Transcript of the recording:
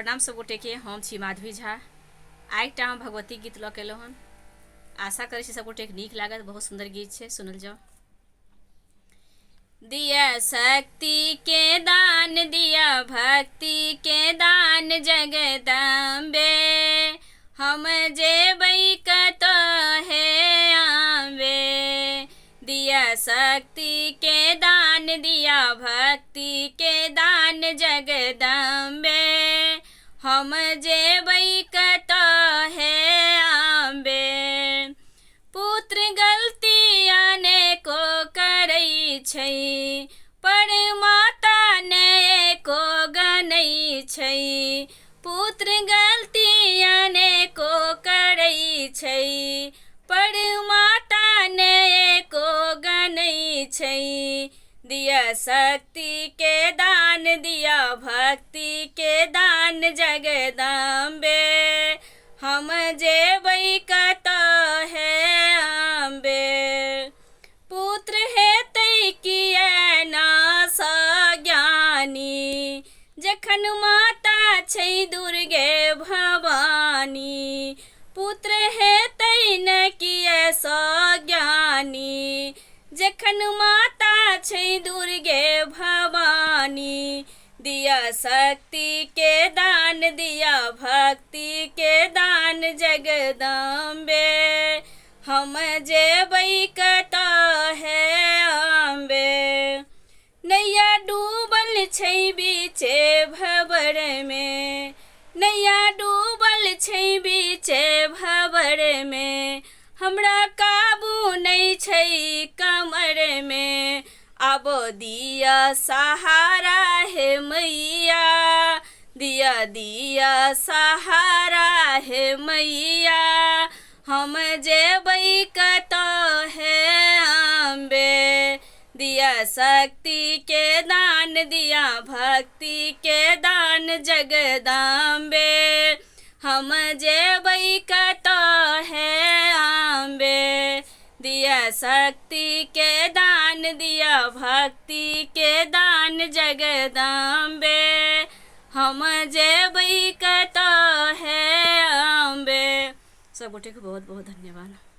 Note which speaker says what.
Speaker 1: प्रणाम सब गोटे के। हम छी माधवी झा। आइटा हम भगवती गीत लऽ के एलहुँ हन। आशा करै छी सब गोटे के नीक लागत। बहुत सुंदर गीत छै, सुनल जाओ। दिया शक्ति के दान, दिया भक्ति के दान जगदम्बे, हम जेबै कतऽ हे आबे। दिया शक्ति के दान, दिया भक्ति के दान जगदम्बे, हम जेबै कतऽ हे आबे। पुत्र गलती अनेको करै छै, पर माता ने एको गनै छै। पुत्र गलती अनेको करै छै, पर माता ने एको गनै छै। दिया शक्ति के दान, दिया भक्ति के दान जगदम्बे, हम जेबै कतऽ हे आबे। पुत्र हेतै किया ना सज्ञानी, जखन माता छै दुर्गे भवानी। पुत्र हेतै न किया सज्ञानी, जखन माता छै दुर्गे भवानी। दिया शक्ति के दान, दिया भक्ति के दान जगदम्बे, हम जेबै कतऽ हे आबे। नैया डूबल छै बीचे भंवर में, नैया डूबल छै बीचे भंवर में, हमरा काबू नहीं छै कमर में। आबो दिया सहारा हे मैया, दिया दिया सहारा हे मैया, हम जेबै कतऽ हे आबे। दिया शक्ति के दान, दिया भक्ति के दान जगदम्बे, हम जेबै कतऽ हे आबे। दिया शक्ति के दान, दिया भक्ति के दान जगदम्बे, हम जेबै कतऽ हे आबे। सब गोटे को बहुत बहुत धन्यवाद।